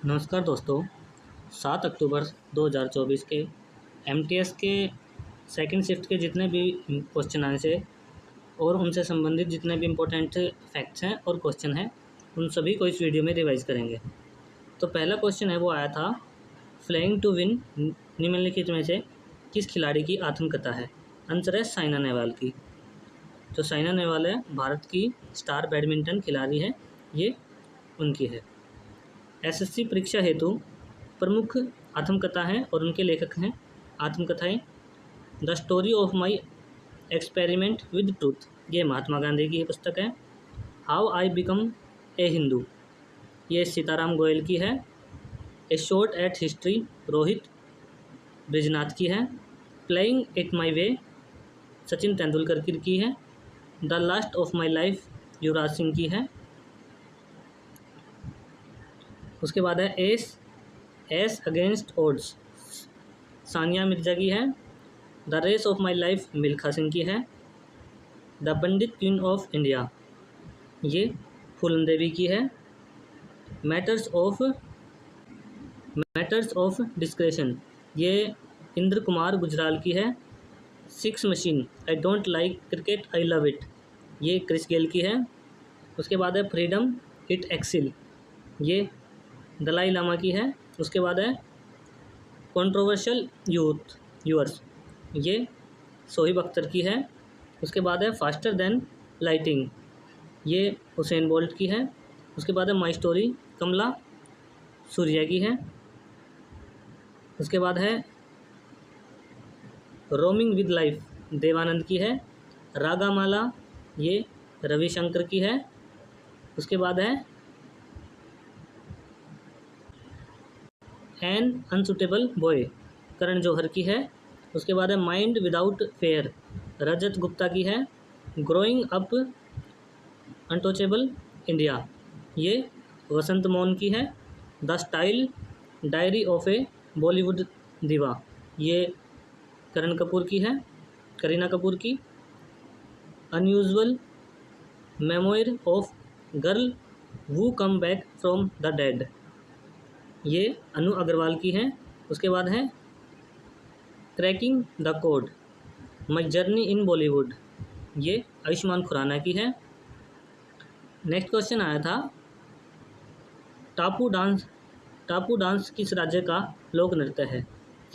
नमस्कार दोस्तों। 7 अक्टूबर 2024 के एमटीएस के सेकंड शिफ्ट के जितने भी क्वेश्चन आंसर और उनसे संबंधित जितने भी इम्पोर्टेंट फैक्ट्स हैं और क्वेश्चन हैं, उन सभी को इस वीडियो में रिवाइज करेंगे। तो पहला क्वेश्चन है, वो आया था, फ्लाइंग टू विन निम्नलिखित में से किस खिलाड़ी की आत्मकथा है? आंसर है साइना नेहवाल की। जो साइना नेहवाल है, भारत की स्टार बैडमिंटन खिलाड़ी है, ये उनकी है। एसएससी परीक्षा हेतु प्रमुख आत्मकथा हैं और उनके लेखक हैं। आत्मकथाएं, the story of my experiment with truth, ये महात्मा गांधी की पुस्तक है। How I become a Hindu, ये सीताराम गोयल की है। A shot at history, Rohit Brijnath की है। Playing it my way, Sachin Tendulkar की है। The last of my life, Yuvraj Singh की है। उसके बाद है ace against odds, Sania Mirza की है। The race of my life, Milkha Singh की है। The Pandit queen of India, ये फूलन देवी की है। मैटर्स ऑफ डिस्क्रेशन, ये इंद्र कुमार गुजराल की है। Six machine, I don't like cricket I love it, ये क्रिस गेल की है। उसके बाद है फ्रीडम इट एक्सिल, ये दलाई लामा की है। उसके बाद है कंट्रोवर्शियल यूअर्स, ये सोहिब अख्तर की है। उसके बाद है फास्टर देन लाइटिंग, ये हुसैन बोल्ट की है। उसके बाद है माई स्टोरी, कमला सूर्या की है। उसके बाद है रोमिंग विद लाइफ, देवानंद की है। रागामाला, ये रविशंकर की है। उसके बाद है N unsuitable boy, Karan Johar की है। उसके बाद है माइंड विदाउट फेयर, रजत गुप्ता की है। ग्रोइंग अप अनटचेबल इंडिया, ये वसंत मोहन की है। The style diary of a Bollywood diva, ये करीना कपूर की। Unusual memoir of girl who come back from the dead, ये अनु अग्रवाल की है। उसके बाद है cracking the code, my journey in Bollywood, ये आयुष्मान खुराना की है। नेक्स्ट क्वेश्चन आया था, टापू डांस किस राज्य का लोक नृत्य है?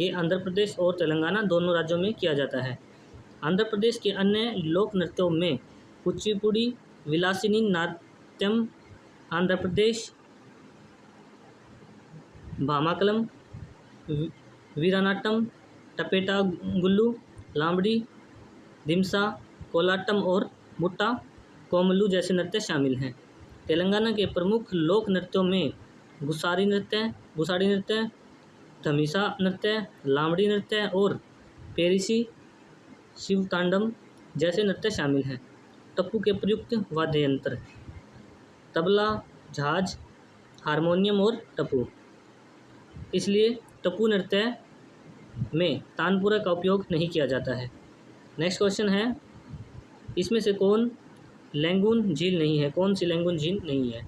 ये आंध्र प्रदेश और तेलंगाना दोनों राज्यों में किया जाता है। आंध्र प्रदेश के अन्य लोक नृत्यों में कुचिपुड़ी, विलासिनी नाट्यम, आंध्र प्रदेश भामाकलम, वीरानाट्यम, टपेटा गुल्लू, लांबड़ी, दिमसा, कोलाट्टम और मुट्टा कोमलू जैसे नृत्य शामिल हैं। तेलंगाना के प्रमुख लोक नृत्यों में गुसाड़ी नृत्य, धमीसा नृत्य, लांबड़ी नृत्य और पेरिसी शिवतांडम जैसे नृत्य शामिल हैं। टप्पू के प्रयुक्त वाद्य यंत्र, तबला, झांझ, हारमोनियम और टप्पू, इसलिए टप्पू नृत्य में तानपुरा का उपयोग नहीं किया जाता है। नेक्स्ट क्वेश्चन है, इसमें से कौन सी लैंगून झील नहीं है?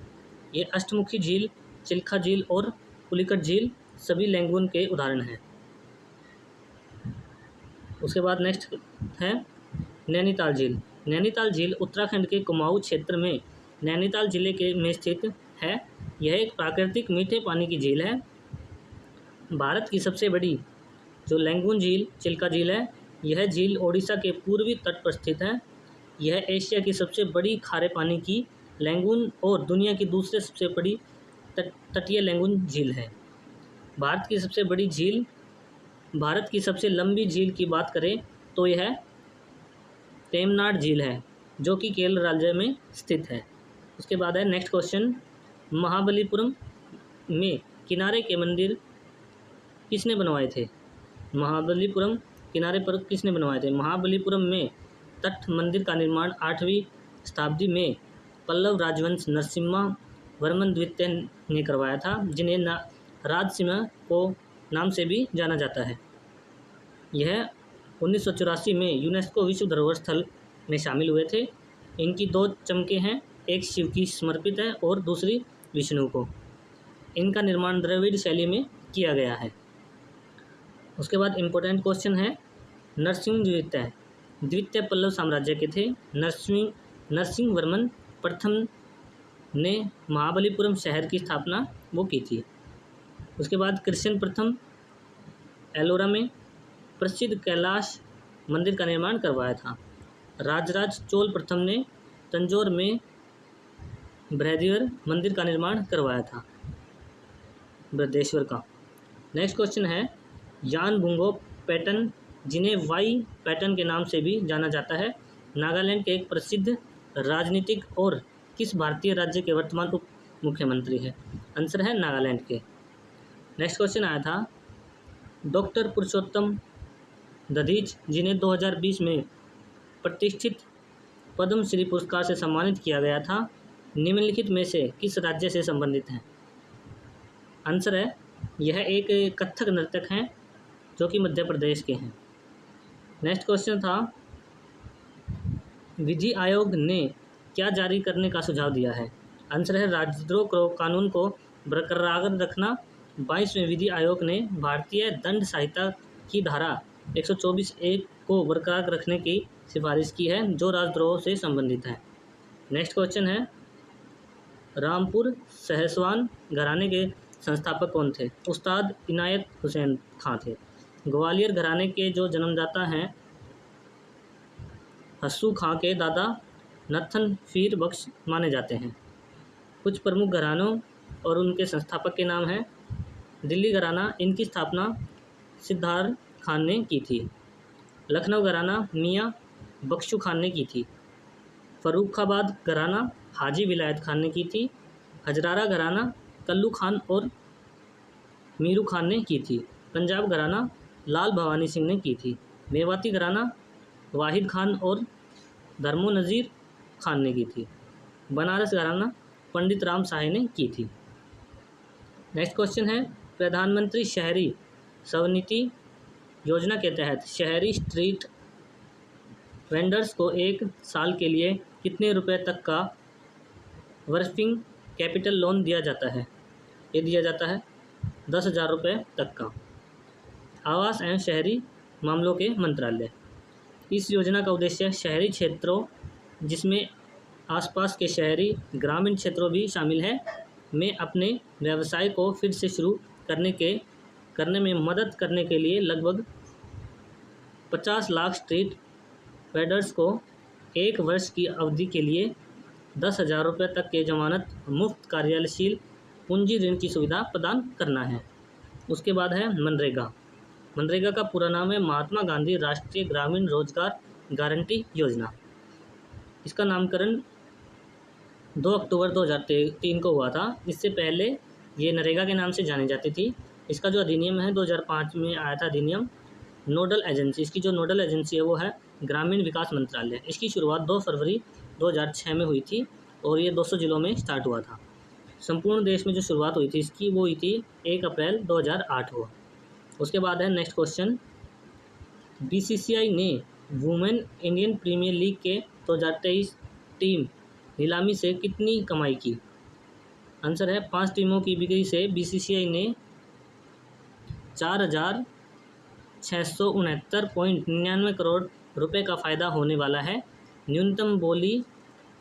ये अष्टमुखी झील, चिल्का झील और पुलिकट झील सभी लैंगून के उदाहरण हैं। उसके बाद नेक्स्ट है नैनीताल झील। नैनीताल झील उत्तराखंड के कुमाऊं क्षेत्र में नैनीताल जिले में स्थित है। यह एक प्राकृतिक मीठे पानी की झील है। भारत की सबसे बड़ी जो लैंगून झील, चिल्का झील है, यह झील ओडिशा के पूर्वी तट पर स्थित है। यह एशिया की सबसे बड़ी खारे पानी की लैंगून और दुनिया की दूसरी सबसे बड़ी तटीय लैंगून झील है। भारत की सबसे लंबी झील की बात करें तो यह तेमनाड झील है, जो कि केरल राज्य में स्थित है। उसके बाद है नेक्स्ट क्वेश्चन, महाबलीपुरम में किनारे के मंदिर किसने बनवाए थे? महाबलीपुरम किनारे पर किसने बनवाए थे? महाबलीपुरम में तट मंदिर का निर्माण 8वीं शताब्दी में पल्लव राजवंश नरसिम्हा वर्मन द्वितीय ने करवाया था, जिन्हें राजसिम्हा को नाम से भी जाना जाता है। यह 1984 में यूनेस्को विश्व धरोहर स्थल में शामिल हुए थे। इनकी 2 चमकें हैं, एक शिव की समर्पित है और दूसरी विष्णु को। इनका निर्माण द्रविड़ शैली में किया गया है। उसके बाद इम्पोर्टेंट क्वेश्चन है, नरसिंह द्वितीय पल्लव साम्राज्य के थे। नरसिंह वर्मन प्रथम ने महाबलीपुरम शहर की स्थापना वो की थी। उसके बाद कृष्ण प्रथम एलोरा में प्रसिद्ध कैलाश मंदिर का निर्माण करवाया था। राजराज चोल प्रथम ने तंजौर में बृहदीश्वर मंदिर का निर्माण करवाया था, बृहदेश्वर का। नेक्स्ट क्वेश्चन है, यान बुंगो पैटर्न, जिन्हें वाई पैटर्न के नाम से भी जाना जाता है, नागालैंड के एक प्रसिद्ध राजनीतिक और किस भारतीय राज्य के वर्तमान उप मुख्यमंत्री है? आंसर है नागालैंड के। नेक्स्ट क्वेश्चन आया था, डॉक्टर पुरुषोत्तम दधीच, जिन्हें 2020 में प्रतिष्ठित पद्मश्री पुरस्कार से सम्मानित किया गया था, निम्नलिखित में से किस राज्य से संबंधित हैं? आंसर है, यह एक कथक नर्तक हैं जो कि मध्य प्रदेश के हैं। नेक्स्ट क्वेश्चन था, विधि आयोग ने क्या जारी करने का सुझाव दिया है? आंसर है, राजद्रोह कानून को बरकरार रखना। 22वें विधि आयोग ने भारतीय दंड संहिता की धारा 124(a) को बरकरार रखने की सिफारिश की है, जो राजद्रोह से संबंधित है। नेक्स्ट क्वेश्चन है, रामपुर सहसवान घराने के संस्थापक कौन थे? उस्ताद इनायत हुसैन खां थे। ग्वालियर घराने के जो जन्मदाता हैं, हस्सू खां के दादा नत्थन फीर बख्श माने जाते हैं। कुछ प्रमुख घरानों और उनके संस्थापक के नाम हैं, दिल्ली घराना, इनकी स्थापना सिद्धार्थ खान ने की थी। लखनऊ घराना मियाँ बख्शू खान ने की थी। फर्रुखाबाद घराना हाजी विलायत खान ने की थी। हजरारा घराना कल्लू खान और मीरू खान ने की थी। पंजाब घराना लाल भवानी सिंह ने की थी। मेवाती घराना वाहिद खान और धर्मो नज़ीर खान ने की थी। बनारस घराना पंडित राम शाही ने की थी। नेक्स्ट क्वेश्चन है, प्रधानमंत्री शहरी स्वनिधि योजना के तहत शहरी स्ट्रीट वेंडर्स को 1 साल के लिए कितने रुपए तक का वर्किंग कैपिटल लोन दिया जाता है? ये दिया जाता है 10,000 रुपये तक का। आवास एवं शहरी मामलों के मंत्रालय, इस योजना का उद्देश्य शहरी क्षेत्रों, जिसमें आसपास के शहरी ग्रामीण क्षेत्रों भी शामिल है, में अपने व्यवसाय को फिर से शुरू करने में मदद करने के लिए लगभग 50 लाख स्ट्रीट वेंडर्स को 1 वर्ष की अवधि के लिए 10,000 रुपये तक के जमानत मुफ्त कार्यशील पूंजी ऋण की सुविधा प्रदान करना है। उसके बाद है मनरेगा। मनरेगा का पूरा नाम है महात्मा गांधी राष्ट्रीय ग्रामीण रोजगार गारंटी योजना। इसका नामकरण 2 अक्टूबर 2003 को हुआ था। इससे पहले ये नरेगा के नाम से जानी जाती थी। इसका जो अधिनियम है 2005 में आया था अधिनियम। नोडल एजेंसी, इसकी जो नोडल एजेंसी है वो है ग्रामीण विकास मंत्रालय। इसकी शुरुआत 2 फरवरी 2006 में हुई थी और ये 200 जिलों में स्टार्ट हुआ था। संपूर्ण देश में जो शुरुआत हुई थी इसकी वो हुई थी 1 अप्रैल 2008 को। उसके बाद है नेक्स्ट क्वेश्चन, बीसीसीआई ने वुमेन इंडियन प्रीमियर लीग के 2023 टीम नीलामी से कितनी कमाई की? आंसर है 5 टीमों की बिक्री से बीसीसीआई ने 4,669.99 करोड़ रुपए का फ़ायदा होने वाला है। न्यूनतम बोली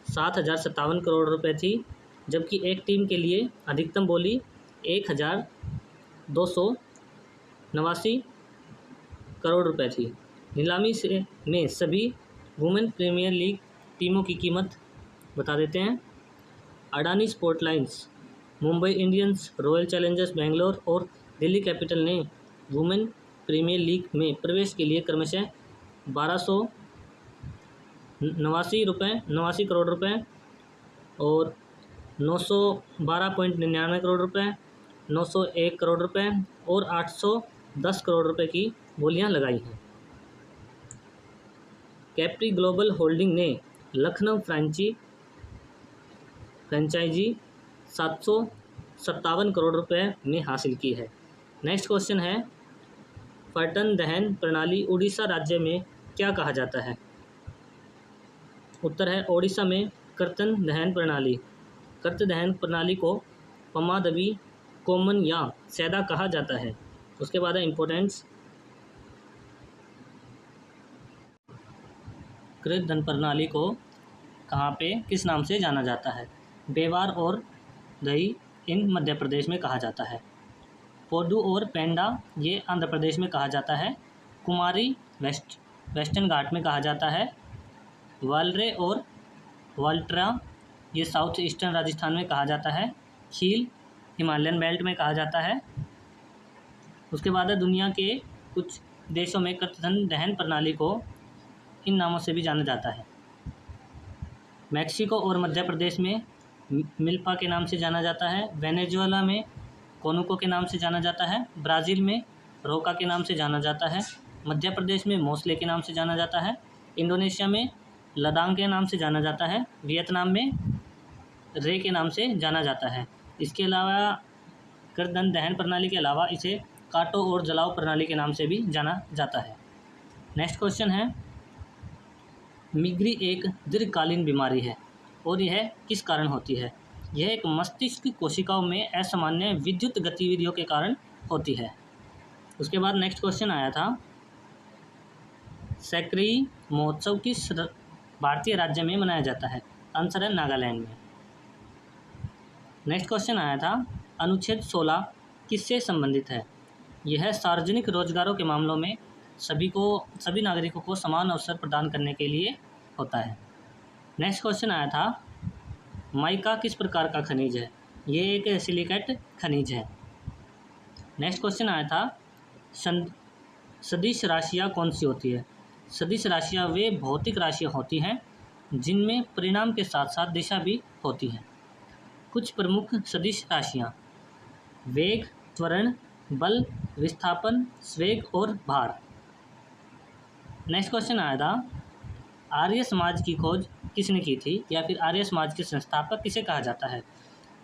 7,057 करोड़ रुपए थी, जबकि एक टीम के लिए अधिकतम बोली 1,289 करोड़ रुपए थी। नीलामी में सभी वुमेन प्रीमियर लीग टीमों की कीमत बता देते हैं। Adani sport lines, Mumbai Indians, royal Challengers Bangalore और दिल्ली कैपिटल ने वुमेन प्रीमियर लीग में प्रवेश के लिए क्रमशः 1,289 करोड़ रुपए और 912.99 करोड़ रुपए, 901 करोड़ रुपए और 810 करोड़ रुपए की बोलियां लगाई हैं। कैप्री ग्लोबल होल्डिंग ने लखनऊ फ्रेंचाइजी 757 करोड़ रुपए में हासिल की है। नेक्स्ट क्वेश्चन है, कर्तन दहन प्रणाली उड़ीसा राज्य में क्या कहा जाता है? उत्तर है ओडिशा में कर्तन दहन प्रणाली। कर्तन दहन प्रणाली को पमादबी कॉमन या सैदा कहा जाता है? उसके बाद है इम्पोर्टेंस। कृत धन प्रणाली को कहाँ पे किस नाम से जाना जाता है? बेवार और दही इन मध्य प्रदेश में कहा जाता है। पोडू और पेंडा ये आंध्र प्रदेश में कहा जाता है। कुमारी वेस्टर्न घाट में कहा जाता है। वालरे और वाल्ट्रा ये साउथ ईस्टर्न राजस्थान में कहा जाता है। खील हिमालयन बेल्ट में कहा जाता है। उसके बाद है दुनिया के कुछ देशों में कर्तन दहन प्रणाली को इन नामों से भी जाना जाता है। मैक्सिको और मध्य प्रदेश में मिल्पा के नाम से जाना जाता है। वेनेजुएला में कोनुको के नाम से जाना जाता है। ब्राज़ील में रोका के नाम से जाना जाता है। मध्य प्रदेश में मोसले के नाम से जाना जाता है। इंडोनेशिया में लदांग के नाम से जाना जाता है। वियतनाम में रे के नाम से जाना जाता है। इसके अलावा गर्दन दहन प्रणाली के अलावा इसे काटो और जलाओ प्रणाली के नाम से भी जाना जाता है। नेक्स्ट क्वेश्चन है, मिग्री एक दीर्घकालीन बीमारी है और यह किस कारण होती है? यह एक मस्तिष्क की कोशिकाओं में असामान्य विद्युत गतिविधियों के कारण होती है। उसके बाद नेक्स्ट क्वेश्चन आया था, सैकरी महोत्सव किस भारतीय राज्य में मनाया जाता है? आंसर है नागालैंड में। नेक्स्ट क्वेश्चन आया था, अनुच्छेद 16 किससे संबंधित है? यह सार्वजनिक रोजगारों के मामलों में सभी नागरिकों को समान अवसर प्रदान करने के लिए होता है। नेक्स्ट क्वेश्चन आया था, माइका किस प्रकार का खनिज है? ये एक सिलिकेट खनिज है। नेक्स्ट क्वेश्चन आया था, सदिश राशियाँ कौन सी होती है? सदिश राशियाँ वे भौतिक राशियाँ होती हैं जिनमें परिणाम के साथ साथ दिशा भी होती है। कुछ प्रमुख सदिश राशियाँ वेग, त्वरण, बल, विस्थापन, स्वेग और भार। नेक्स्ट क्वेश्चन आया था, आर्य समाज की खोज किसने की थी या फिर आर्य समाज के संस्थापक किसे कहा जाता है?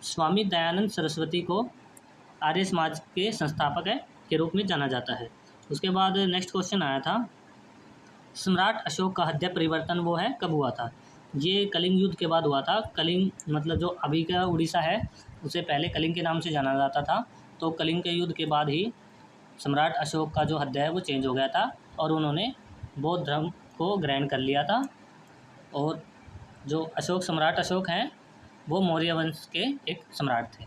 स्वामी दयानंद सरस्वती को आर्य समाज के संस्थापक के रूप में जाना जाता है। उसके बाद नेक्स्ट क्वेश्चन आया था, सम्राट अशोक का हृदय परिवर्तन वो है कब हुआ था? ये कलिंग युद्ध के बाद हुआ था। कलिंग मतलब जो अभी का उड़ीसा है उसे पहले कलिंग के नाम से जाना जाता था, तो कलिंग के युद्ध के बाद ही सम्राट अशोक का जो हृदय है वो चेंज हो गया था और उन्होंने बौद्ध धर्म को ग्रहण कर लिया था। और जो सम्राट अशोक हैं वो मौर्य वंश के एक सम्राट थे।